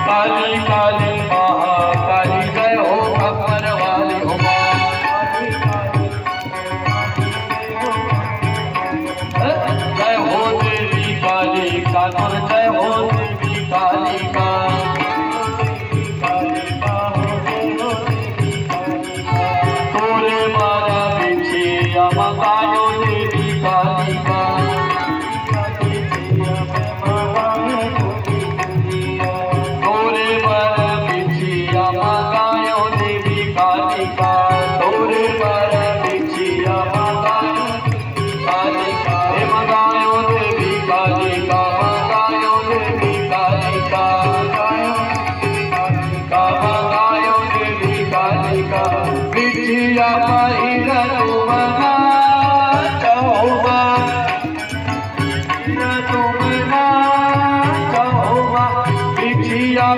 काली काली महाकाली जय हो खबर वाली हो माँ। जय हो देवी काली का जय हो देवी काली का। तोरे मारा बिछिया मगायो देवी काली का। तोरे मारा बिछिया मगायो देवी काली का। तोरे मारा बिछिया मगायो काली का। हे मगायो देवी काली का। मगायो देवी काली का। मगायो देवी काली का। बिछिया पहिरा तुमना चहुमा। तुमना चहुमा बिछिया